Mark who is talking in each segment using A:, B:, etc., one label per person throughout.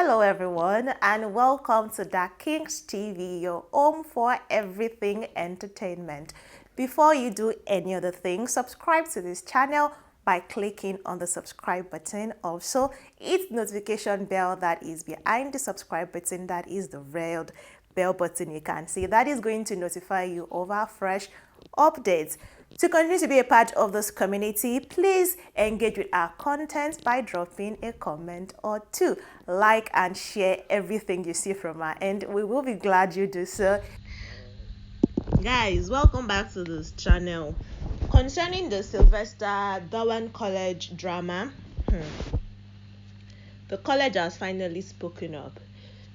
A: Hello everyone and welcome to Da Kings TV, your home for everything entertainment. Before you do any other thing, subscribe to this channel by clicking on the subscribe button. Also, hit the notification bell that is behind the subscribe button, that is the red bell button you can see. That is going to notify you of our fresh updates. To continue to be a part of this community, please engage with our content by dropping a comment or two. Like and share everything you see from our end. We will be glad you do so. Guys, welcome back to this channel. Concerning the Sylvester DOWEN College drama, the college has finally spoken up.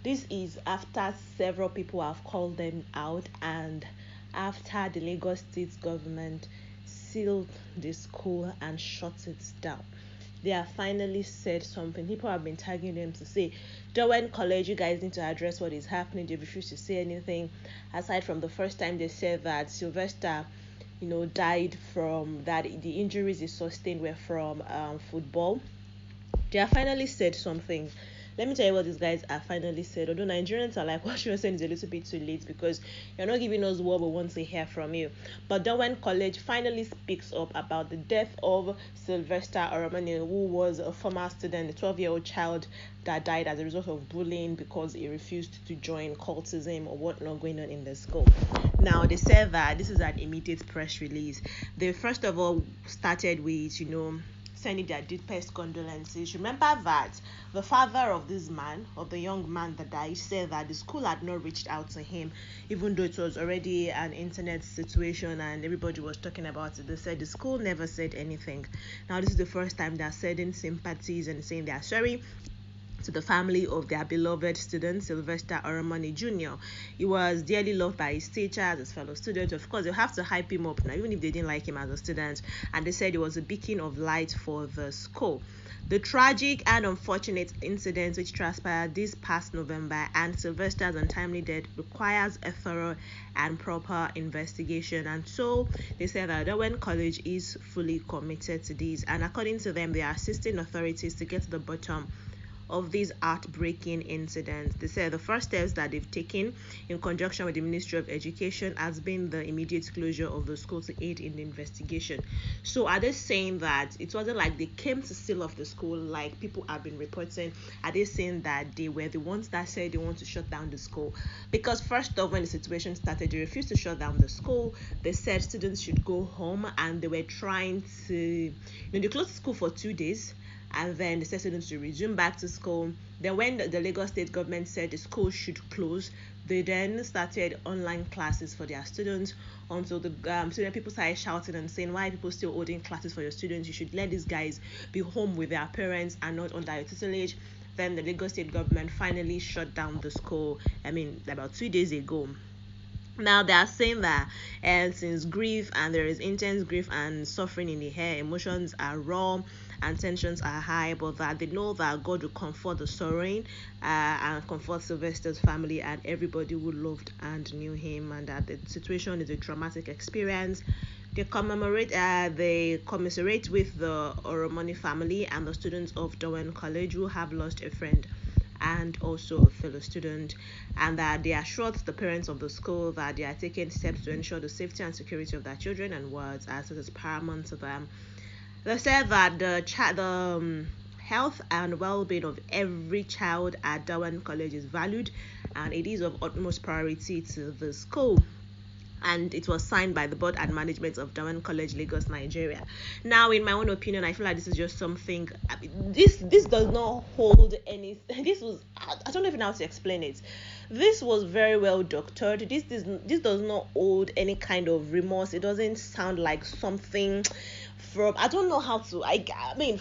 A: This is after several people have called them out and after the Lagos state government sealed the school and shut it down. They have finally said something. People have been tagging them to say, DOWEN College, you guys need to address what is happening. They refuse to say anything aside from the first time they said that Sylvester died from that the injuries he sustained were from football. They have finally said something. Let me tell you what these guys have finally said. Although Nigerians are like, what you're saying is a little bit too late because you're not giving us what we want to hear from you. But DOWEN College finally speaks up about the death of Sylvester Oromoni, who was a former student, a 12-year-old child that died as a result of bullying because he refused to join cultism or whatnot going on in the school. Now, they said that this is an immediate press release. They first of all started with, sending their deepest condolences. Remember that the father of this man, of the young man that died, said that the school had not reached out to him, even though it was already an internet situation and everybody was talking about it. They said the school never said anything. Now, this is the first time they're sending sympathies and saying they're sorry to the family of their beloved student, Sylvester Oromoni Jr. He was dearly loved by his teachers, his fellow students. Of course, they'll have to hype him up now, even if they didn't like him as a student. And they said he was a beacon of light for the school. The tragic and unfortunate incident which transpired this past November and Sylvester's untimely death requires a thorough and proper investigation. And so they said that DOWEN College is fully committed to this. And according to them, they are assisting authorities to get to the bottom of these heartbreaking incidents. They said the first steps that they've taken in conjunction with the Ministry of Education has been the immediate closure of the school to aid in the investigation. So are they saying that it wasn't like they came to seal off the school like people have been reporting? Are they saying that they were the ones that said they want to shut down the school? Because first off, when the situation started, they refused to shut down the school. They said students should go home and they were trying to, they closed the school for 2 days and then they said students to resume back to school. Then when the Lagos state government said the school should close, they then started online classes for their students until the student people started shouting and saying, why are people still holding classes for your students? You should let these guys be home with their parents and not under your tutelage. Then the Lagos state government finally shut down the school, about 2 days ago. Now they are saying that since grief and there is intense grief and suffering in the air, emotions are raw and tensions are high, but that they know that God will comfort the sorrowing and comfort Sylvester's family and everybody who loved and knew him, and that the situation is a traumatic experience. They commiserate with the Oromoni family and the students of DOWEN College who have lost a friend and also a fellow student, and that they assured the parents of the school that they are taking steps to ensure the safety and security of their children and wards as it is paramount to them. They said that the health and well-being of every child at DOWEN College is valued and it is of utmost priority to the school. And it was signed by the board and management of DOWEN College, Lagos, Nigeria. Now, in my own opinion, I feel like this is just something. This does not hold any. This was, I don't even know how to explain it. This was very well doctored. This does not hold any kind of remorse. It doesn't sound like something from, I don't know how to,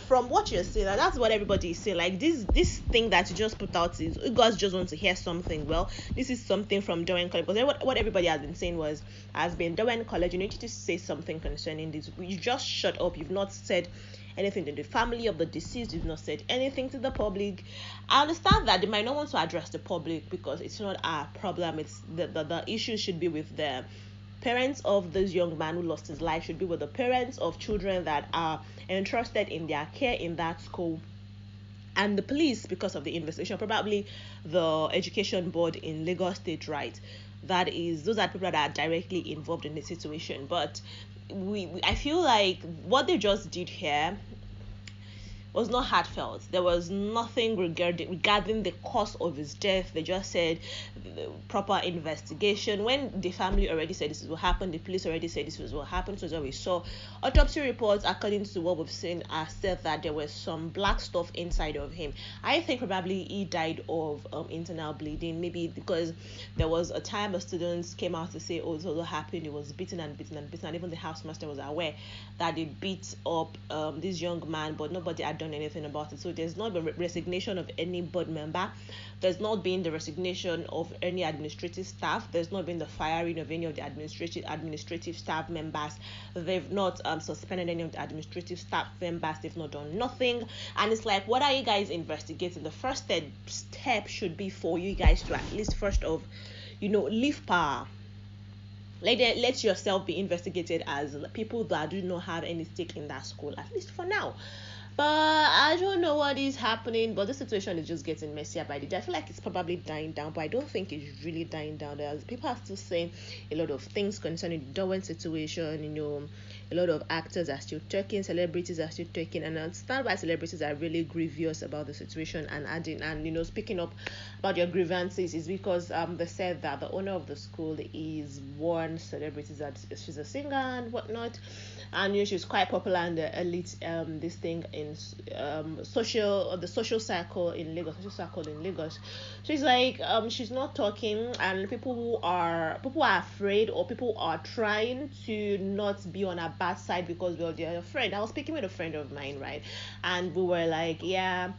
A: from what you're saying, that's what everybody is saying. Like this thing that you just put out is, you guys just want to hear something. Well, this is something from DOWEN College, because what everybody has been saying has been DOWEN College, you need to say something concerning this. You just shut up. You've not said anything to the family of the deceased. You've not said anything to the public. I understand that they might not want to address the public because it's not our problem. It's the issue should be with the parents of this young man who lost his life, should be with the parents of children that are entrusted in their care in that school. And the police, because of the investigation, probably the education board in Lagos State, right? Those are people that are directly involved in the situation. But I feel like what they just did here was not heartfelt. There was nothing regarding the cause of his death. They just said proper investigation. When the family already said this is what happened, the police already said this was what happened. So what we saw. Autopsy reports, according to what we've seen, said that there was some black stuff inside of him. I think probably he died of internal bleeding, maybe because there was a time a student came out to say, oh, this was what happened. He was beaten and beaten and beaten, and even the housemaster was aware that they beat up this young man, but nobody had done anything about it. So there's not been resignation of any board member. There's not been the resignation of any administrative staff. There's not been the firing of any of the administrative staff members. They've not suspended any of the administrative staff members. They've not done nothing. And it's like, what are you guys investigating? The first step should be for you guys to at least first of, leave power. Let yourself be investigated as people that do not have any stake in that school, at least for now. But I don't know what is happening, but the situation is just getting messier by the day. I feel like it's probably dying down, but I don't think it's really dying down. People are still saying a lot of things concerning the DOWEN situation. A lot of actors are still talking, celebrities are still talking, and I understand why celebrities are really grievous about the situation and adding and speaking up about your grievances is because they said that the owner of the school is one celebrity, that she's a singer and whatnot, and she's quite popular in the elite this thing in the social circle in Lagos. So it's like she's not talking, and people are afraid, or people are trying to not be on her bad side because they're afraid. I was speaking with a friend of mine, right, and we were like, yeah,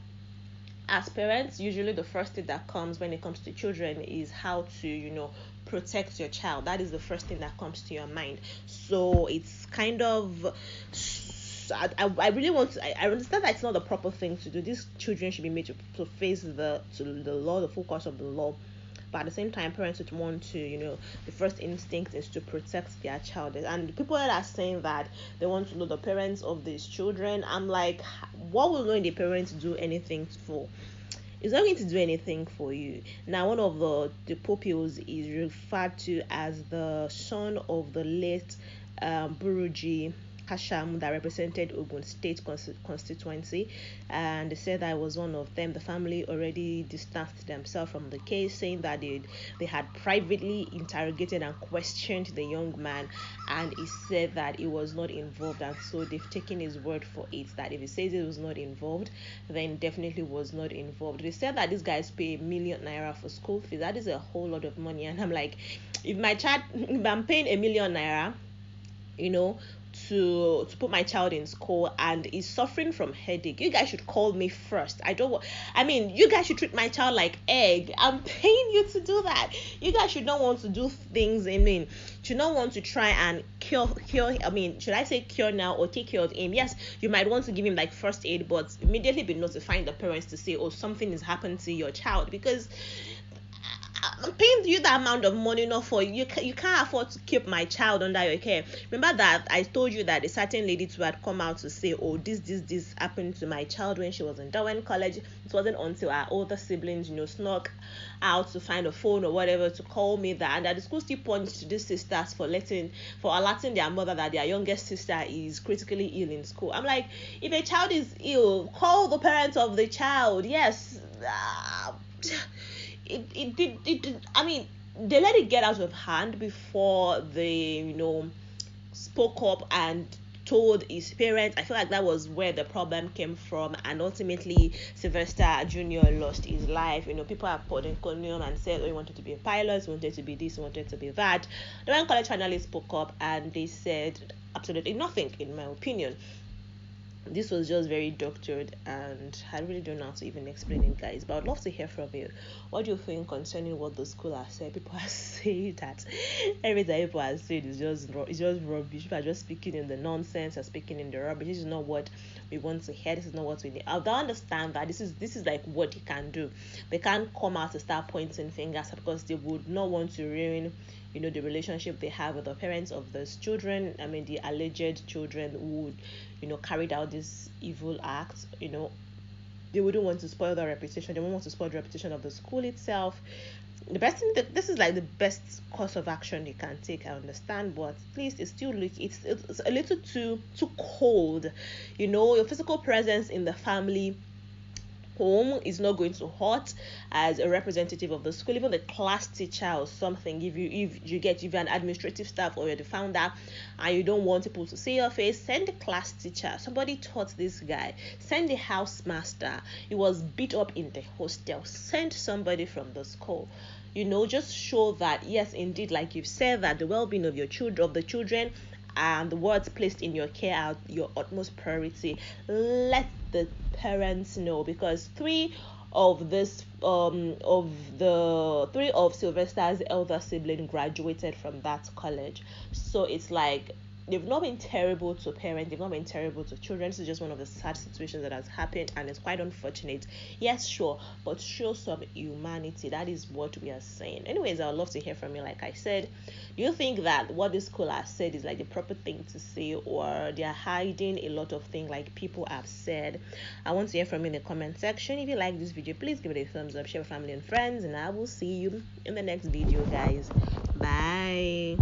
A: as parents, usually the first thing that comes when it comes to children is how to protect your child. That is the first thing that comes to your mind. So it's kind of, I really want to, I understand that it's not the proper thing to do. These children should be made to face the law, the full course of the law. But at the same time, parents would want to, the first instinct is to protect their child. And people that are saying that they want to know the parents of these children, I'm like, what will knowing the parents do anything for? It's not going to do anything for you. Now, one of the pupils is referred to as the son of the late Buruji Kasham that represented Ogun State constituency, and they said that I was one of them. The family already distanced themselves from the case, saying that they had privately interrogated and questioned the young man, and he said that he was not involved, and so they've taken his word for it, that if he says he was not involved, then definitely was not involved. They said that these guys pay ₦1,000,000 for school fees. That is a whole lot of money, and I'm like, if I'm paying ₦1,000,000, to put my child in school and is suffering from headache, you guys should call me first. You guys should treat my child like egg. I'm paying you to do that. You guys should not want to do things, should not want to try and cure should I say cure now or take care of him? Yes, you might want to give him like first aid, but immediately be notifying the parents to say, oh, something has happened to your child, because I'm paying you that amount of money, not for you. You can't afford to keep my child under your care. Remember that I told you that a certain lady too had come out to say, oh, this happened to my child when she was in Dowen College. It wasn't until our older siblings, snuck out to find a phone or whatever to call me that, and that the school still punished these sisters for alerting their mother that their youngest sister is critically ill in school. I'm like, if a child is ill, call the parents of the child. Yes. They let it get out of hand before they spoke up and told his parents. I feel like that was where the problem came from, and ultimately Sylvester Jr. lost his life. People have put in column and said, oh, he wanted to be a pilot, he wanted to be this, he wanted to be that. The one college finally spoke up and they said absolutely nothing, in my opinion. This was just very doctored, and I really don't know how to even explain it, guys, but I'd love to hear from you. What do you think concerning what the school has said? People are saying that everything people are saying is just rubbish. People are just speaking in the nonsense or speaking in the rubbish. This is not what we want to hear. This is not what we need. I don't understand that this is like what they can do. They can't come out to start pointing fingers because they would not want to ruin the relationship they have with the parents of those children. The alleged children who carried out this evil act. they wouldn't want to spoil their reputation. They won't want to spoil the reputation of the school itself. The best thing that this is like the best course of action you can take, I understand, but at least it's still it's a little too cold. Your physical presence in the family home is not going to hurt as a representative of the school. Even the class teacher or something, if you're an administrative staff or you're the founder and you don't want people to see your face, send the class teacher. Somebody taught this guy. Send the housemaster. He was beat up in the hostel. Send somebody from the school. Just show that yes, indeed, like you've said, that the well-being of the children and the words placed in your care are your utmost priority. Let the parents know, because three of Sylvester's elder sibling graduated from that college. So it's like they've not been terrible to parents, they've not been terrible to children. This is just one of the sad situations that has happened, and it's quite unfortunate. Yes, sure, but show some humanity. That is what we are saying. Anyways, I would love to hear from you. Like I said, do you think that what this school has said is like the proper thing to say, or they are hiding a lot of things like people have said? I want to hear from you in the comment section. If you like this video, please give it a thumbs up, share with family and friends, and I will see you in the next video, guys. Bye.